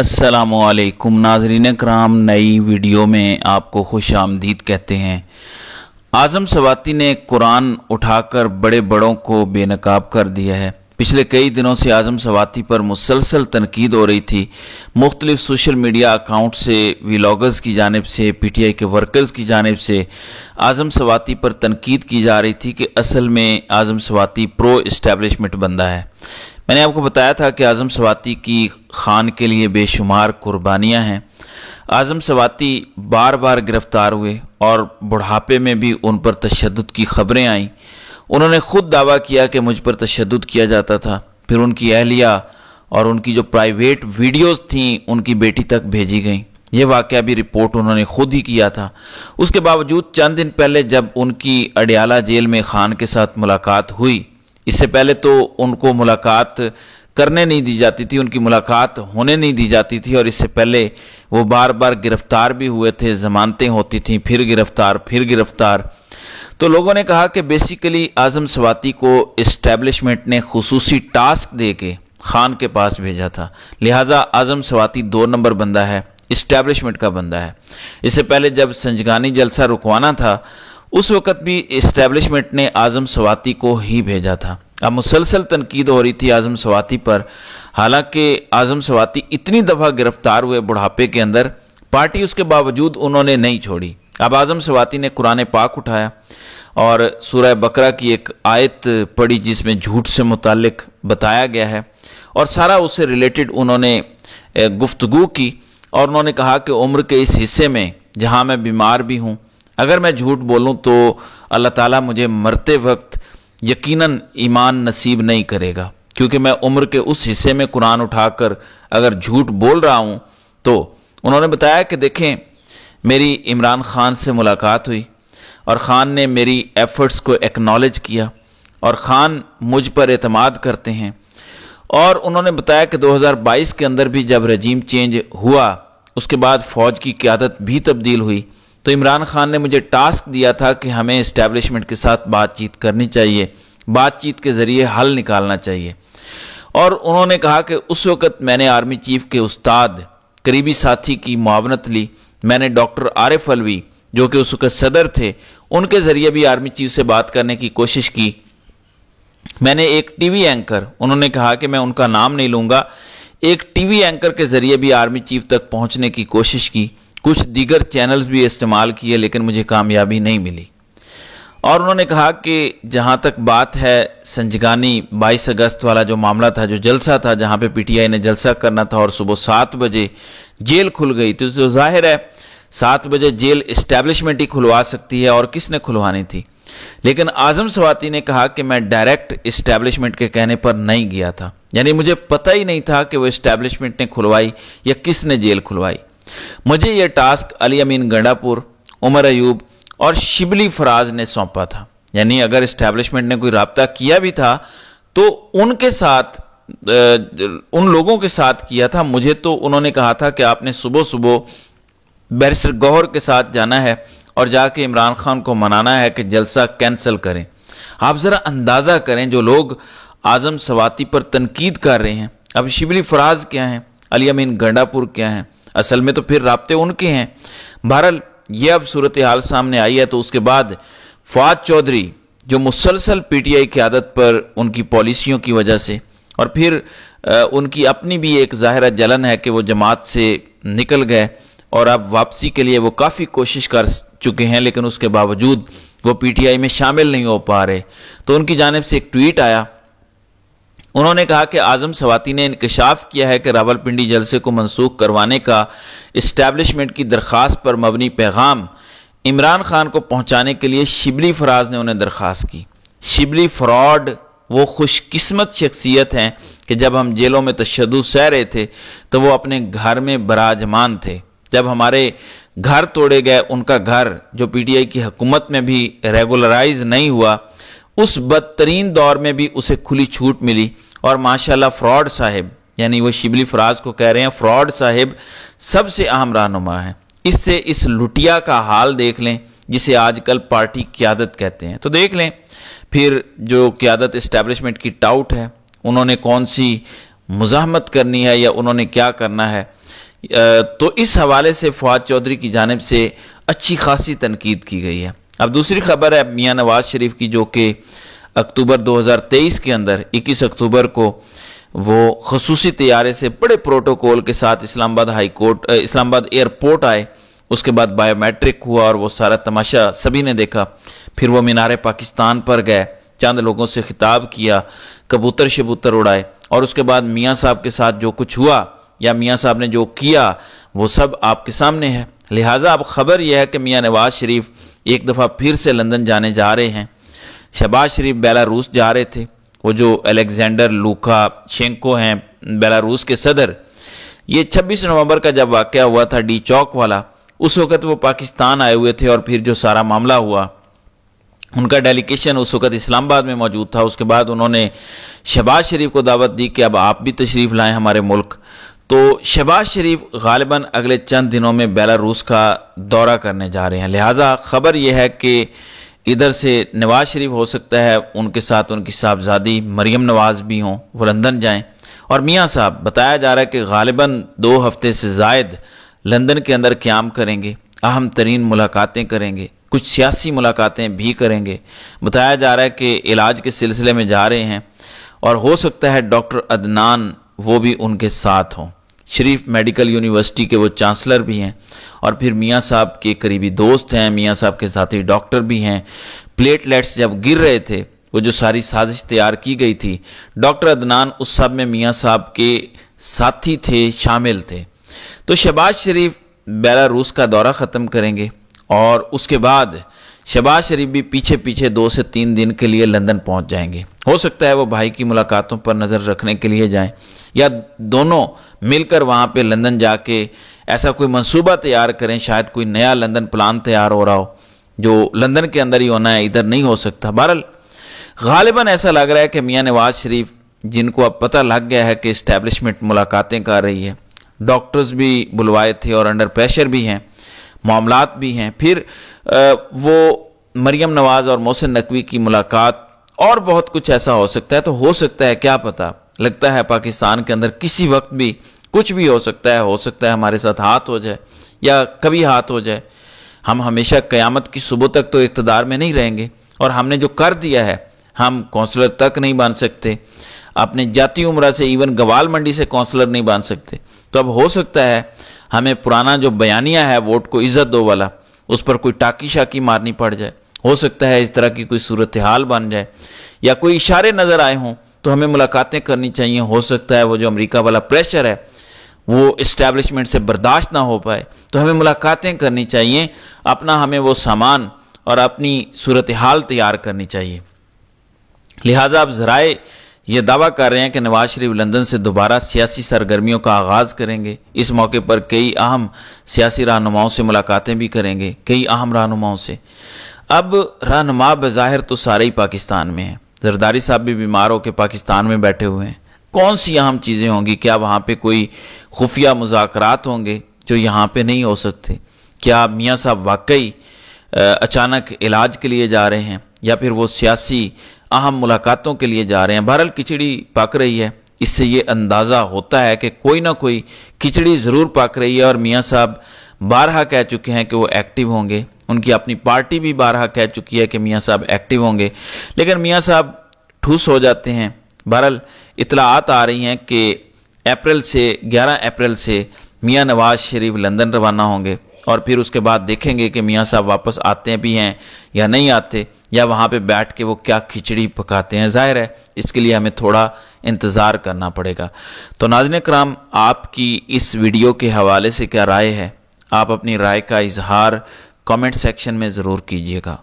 अस्सलामुअलैकुम नाज़रीन कराम, नई वीडियो में आपको खुश आमदीद कहते हैं। आज़म सवाती ने कुरान उठाकर बड़े बड़ों को बेनकाब कर दिया है। पिछले कई दिनों से आज़म सवाती पर मुसलसल तनकीद हो रही थी। मुख्तलिफ सोशल मीडिया अकाउंट से, व्लॉगर्स की जानिब से, पीटीआई के वर्कर्स की जानिब से आज़म सवाती पर तनकीद की जा रही थी कि असल में आज़म सवाती प्रो इस्टेब्लिशमेंट बंदा है। मैंने आपको बताया था कि आज़म सवाती की खान के लिए बेशुमार कुर्बानियां हैं। आज़म सवाती बार बार गिरफ्तार हुए और बुढ़ापे में भी उन पर तशद्दुद की खबरें आईं। उन्होंने खुद दावा किया कि मुझ पर तशद्दुद किया जाता था। फिर उनकी अहलिया और उनकी जो प्राइवेट वीडियोस थीं उनकी बेटी तक भेजी गईं। ये वाक़या भी रिपोर्ट उन्होंने खुद ही किया था। उसके बावजूद चंद दिन पहले जब उनकी अडियाला जेल में खान के साथ मुलाकात हुई, इससे पहले तो उनको मुलाकात करने नहीं दी जाती थी, उनकी मुलाकात होने नहीं दी जाती थी, और इससे पहले वो बार बार गिरफ्तार भी हुए थे, जमानतें होती थीं, फिर गिरफ्तार। तो लोगों ने कहा कि बेसिकली आज़म सवाती को इस्टेब्लिशमेंट ने खुसूसी टास्क दे के खान के पास भेजा था, लिहाजा आज़म सवाती 2 नंबर बंदा है, इस्टेब्लिशमेंट का बंदा है। इससे पहले जब संजगानी जलसा रुकवाना था उस वक़्त भी इस्टेब्लिशमेंट ने आज़म सवाती को ही भेजा था। अब मुसलसल तनकीद हो रही थी आज़म सवाती पर। हालांकि आज़म सवाती इतनी दफ़ा गिरफ्तार हुए बुढ़ापे के अंदर, पार्टी उसके बावजूद उन्होंने नहीं छोड़ी। अब आज़म सवाती ने कुरान पाक उठाया और सूरह बकरा की एक आयत पढ़ी जिसमें झूठ से मुताल्लिक बताया गया है, और सारा उससे रिलेटेड उन्होंने गुफ्तगू की। और उन्होंने कहा कि उम्र के इस हिस्से में जहाँ मैं बीमार भी हूँ, अगर मैं झूठ बोलूं तो अल्लाह ताला मुझे मरते वक्त यकीनन ईमान नसीब नहीं करेगा, क्योंकि मैं उम्र के उस हिस्से में कुरान उठाकर अगर झूठ बोल रहा हूं। तो उन्होंने बताया कि देखें, मेरी इमरान खान से मुलाकात हुई और खान ने मेरी एफर्ट्स को एक्नॉलेज किया और खान मुझ पर एतमाद करते हैं। और उन्होंने बताया कि 2022 के अंदर भी जब रजीम चेंज हुआ, उसके बाद फौज की क़यादत भी तब्दील हुई, तो इमरान खान ने मुझे टास्क दिया था कि हमें इस्टेब्लिशमेंट के साथ बातचीत करनी चाहिए, बातचीत के ज़रिए हल निकालना चाहिए। और उन्होंने कहा कि उस वक़्त मैंने आर्मी चीफ के उस्ताद, करीबी साथी की मुआवनत ली। मैंने डॉक्टर आरिफ अलवी, जो कि उस वक़्त सदर थे, उनके ज़रिए भी आर्मी चीफ से बात करने की कोशिश की। मैंने एक टीवी एंकर, उन्होंने कहा कि मैं उनका नाम नहीं लूँगा, एक टीवी एंकर के ज़रिए भी आर्मी चीफ तक पहुँचने की कोशिश की। कुछ दीगर चैनल्स भी इस्तेमाल किए, लेकिन मुझे कामयाबी नहीं मिली। और उन्होंने कहा कि जहां तक बात है संजगानी 22 अगस्त वाला जो मामला था, जो जलसा था, जहां पे पीटीआई ने जलसा करना था और सुबह 7 बजे जेल खुल गई थी, तो जाहिर है 7 बजे जेल इस्टेब्लिशमेंट ही खुलवा सकती है, और किसने खुलवानी थी। लेकिन आज़म सवाती ने कहा कि मैं डायरेक्ट इस्टेब्लिशमेंट के कहने पर नहीं गया था, यानी मुझे पता ही नहीं था कि वो इस्टेब्लिशमेंट ने खुलवाई या किसने जेल खुलवाई। मुझे यह टास्क अली अमीन गंडापुर, उमर अयूब और शिबली फराज ने सौंपा था। यानी अगर इस्टेब्लिशमेंट ने कोई राब्ता किया भी था तो उनके साथ, उन लोगों के साथ किया था। मुझे तो उन्होंने कहा था कि आपने सुबह सुबह बैरिस्टर गौहर के साथ जाना है और जाके इमरान खान को मनाना है कि जलसा कैंसिल करें। आप ज़रा अंदाज़ा करें, जो लोग आज़म सवाती पर तनकीद कर रहे हैं, अब शिबली फराज क्या हैं, अली अमीन गंडापुर क्या हैं, असल में तो फिर राब्ते उनके हैं। बहरहाल ये अब सूरत हाल सामने आई है। तो उसके बाद फवाद चौधरी, जो मुसलसल पीटीआई की आदत पर उनकी पॉलिसियों की वजह से, और फिर उनकी अपनी भी एक ज़ाहिरा जलन है कि वो जमात से निकल गए और अब वापसी के लिए वो काफ़ी कोशिश कर चुके हैं, लेकिन उसके बावजूद वो पीटीआई में शामिल नहीं हो पा रहे। तो उनकी जानिब से एक ट्वीट आया। उन्होंने कहा कि आज़म सवाती ने इंकशाफ किया है कि रावलपिंडी जलसे को मनसूख करवाने का इस्टेब्लिशमेंट की दरख्वास्त पर मबनी पैगाम इमरान खान को पहुंचाने के लिए शिबली फराज ने उन्हें दरख्वास्त की। शिबली फ्रॉड वो खुशकिस्मत शख्सियत हैं कि जब हम जेलों में तशद्दुद सह रहे थे तो वो अपने घर में बराजमान थे। जब हमारे घर तोड़े गए, उनका घर जो पीटीआई की हुकूमत में भी रेगुलराइज नहीं हुआ, उस बदतरीन दौर में भी उसे खुली छूट मिली। और माशाल्लाह फ्रॉड साहिब, यानी वो शिबली फराज को कह रहे हैं, फ्रॉड साहिब सबसे अहम रहनुमा है। इससे इस लुटिया का हाल देख लें जिसे आजकल पार्टी क़यादत कहते हैं। तो देख लें फिर जो क़यादत इस्टेब्लिशमेंट की टाउट है, उन्होंने कौन सी मुज़ाहमत करनी है या उन्होंने क्या करना है। تو اس حوالے سے فواد چودھری کی جانب سے اچھی خاصی تنقید کی گئی ہے۔ اب دوسری خبر ہے میاں نواز شریف کی، جو کہ اکتوبر 2023 کے اندر 21 اکتوبر کو وہ خصوصی طیارے سے بڑے پروٹوکول کے ساتھ اسلام آباد ایئرپورٹ آئے، اس کے بعد بائیو میٹرک ہوا اور وہ سارا تماشا سبھی نے دیکھا۔ پھر وہ مینار پاکستان پر گئے، چند لوگوں سے خطاب کیا، کبوتر شبوتر اڑائے، اور اس کے بعد میاں صاحب کے ساتھ جو کچھ ہوا یا میاں صاحب نے جو کیا وہ سب آپ کے سامنے ہے۔ لہٰذا اب خبر یہ ہے کہ میاں نواز شریف ایک دفعہ پھر سے لندن جانے جا رہے ہیں۔ شہباز شریف بیلاروس جا رہے تھے، وہ جو الیگزینڈر لوکاشینکو ہیں بیلاروس کے صدر، یہ 26 نومبر کا جب واقعہ ہوا تھا ڈی چوک والا، اس وقت وہ پاکستان آئے ہوئے تھے، اور پھر جو سارا معاملہ ہوا ان کا ڈیلیگیشن اس وقت اسلام آباد میں موجود تھا۔ اس کے بعد انہوں نے شہباز شریف کو دعوت دی کہ اب آپ بھی تشریف لائیں ہمارے ملک۔ تو شہباز شریف غالباً اگلے چند دنوں میں بیلاروس کا دورہ کرنے جا رہے ہیں، لہٰذا خبر یہ ہے کہ ادھر سے نواز شریف ہو سکتا ہے ان کے ساتھ ان کی صاحبزادی مریم نواز بھی ہوں، وہ لندن جائیں، اور میاں صاحب بتایا جا رہا ہے کہ غالباً 2 ہفتے سے زائد لندن کے اندر قیام کریں گے، اہم ترین ملاقاتیں کریں گے، کچھ سیاسی ملاقاتیں بھی کریں گے۔ بتایا جا رہا ہے کہ علاج کے سلسلے میں جا رہے ہیں، اور ہو سکتا ہے ڈاکٹر عدنان وہ بھی ان کے ساتھ ہوں۔ شریف میڈیکل یونیورسٹی کے وہ چانسلر بھی ہیں، اور پھر میاں صاحب کے قریبی دوست ہیں، میاں صاحب کے ساتھی ڈاکٹر بھی ہیں۔ پلیٹلیٹس جب گر رہے تھے، وہ جو ساری سازش تیار کی گئی تھی، ڈاکٹر عدنان اس سب میں میاں صاحب کے ساتھی تھے، شامل تھے۔ تو شہباز شریف بیلاروس کا دورہ ختم کریں گے، اور اس کے بعد شہباز شریف بھی پیچھے پیچھے 2 سے 3 دن کے لیے لندن پہنچ جائیں گے۔ ہو سکتا ہے وہ بھائی کی ملاقاتوں پر نظر رکھنے کے لیے جائیں، یا دونوں مل کر وہاں پہ لندن جا کے ایسا کوئی منصوبہ تیار کریں، شاید کوئی نیا لندن پلان تیار ہو رہا ہو جو لندن کے اندر ہی ہونا ہے، ادھر نہیں ہو سکتا۔ بہرحال غالباً ایسا لگ رہا ہے کہ میاں نواز شریف، جن کو اب پتہ لگ گیا ہے کہ اسٹیبلشمنٹ ملاقاتیں کر رہی ہے، ڈاکٹرز بھی بلوائے تھے اور انڈر پریشر بھی ہیں، معاملات بھی ہیں، پھر وہ مریم نواز اور محسن نقوی کی ملاقات، اور بہت کچھ ایسا ہو سکتا ہے۔ تو ہو سکتا ہے، کیا پتہ، لگتا ہے پاکستان کے اندر کسی وقت بھی کچھ بھی ہو سکتا ہے ہمارے ساتھ ہاتھ ہو جائے، یا کبھی ہاتھ ہو جائے۔ ہم ہمیشہ قیامت کی صبح تک تو اقتدار میں نہیں رہیں گے، اور ہم نے جو کر دیا ہے، ہم کونسلر تک نہیں بن سکتے، اپنے جاتی عمرہ سے ایون گوال منڈی سے کونسلر نہیں بن سکتے۔ تو اب ہو سکتا ہے ہمیں پرانا جو بیانیہ ہے ووٹ کو عزت دو والا، اس پر کوئی ٹاکی شاکی مارنی پڑ جائے، ہو سکتا ہے اس طرح کی کوئی صورتحال بن جائے، یا کوئی اشارے نظر آئے ہوں تو ہمیں ملاقاتیں کرنی چاہیے۔ ہو سکتا ہے وہ جو امریکہ والا پریشر ہے وہ اسٹیبلشمنٹ سے برداشت نہ ہو پائے، تو ہمیں ملاقاتیں کرنی چاہیے، اپنا ہمیں وہ سامان اور اپنی صورتحال تیار کرنی چاہیے۔ لہٰذا اب ذرائع یہ دعویٰ کر رہے ہیں کہ نواز شریف لندن سے دوبارہ سیاسی سرگرمیوں کا آغاز کریں گے۔ اس موقع پر کئی اہم سیاسی رہنماؤں سے ملاقاتیں بھی کریں گے، کئی اہم رہنماؤں سے۔ اب رہنما بظاہر تو سارے ہی پاکستان میں ہیں، زرداری صاحب بھی بیمار ہو کے پاکستان میں بیٹھے ہوئے ہیں۔ کون سی اہم چیزیں ہوں گی؟ کیا وہاں پہ کوئی خفیہ مذاکرات ہوں گے جو یہاں پہ نہیں ہو سکتے؟ کیا میاں صاحب واقعی اچانک علاج کے لیے جا رہے ہیں، یا پھر وہ سیاسی اہم ملاقاتوں کے لیے جا رہے ہیں؟ بہرحال کھچڑی پک رہی ہے، اس سے یہ اندازہ ہوتا ہے کہ کوئی نہ کوئی کھچڑی ضرور پک رہی ہے، اور میاں صاحب بارہا کہہ چکے ہیں کہ وہ ایکٹیو ہوں گے، ان کی اپنی پارٹی بھی بارہا کہہ چکی ہے کہ میاں صاحب ایکٹیو ہوں گے، لیکن میاں صاحب ٹھوس ہو جاتے ہیں۔ بہرحال اطلاعات آ رہی ہیں کہ 11 اپریل سے میاں نواز شریف لندن روانہ ہوں گے، اور پھر اس کے بعد دیکھیں گے کہ میاں صاحب واپس آتے بھی ہیں یا نہیں آتے، یا وہاں پہ بیٹھ کے وہ کیا کھچڑی پکاتے ہیں۔ ظاہر ہے اس کے لیے ہمیں تھوڑا انتظار کرنا پڑے گا۔ تو ناظرین کرام، آپ کی اس ویڈیو کے حوالے سے کیا رائے ہے؟ آپ اپنی رائے کا اظہار کامنٹ سیکشن میں ضرور کیجیے گا۔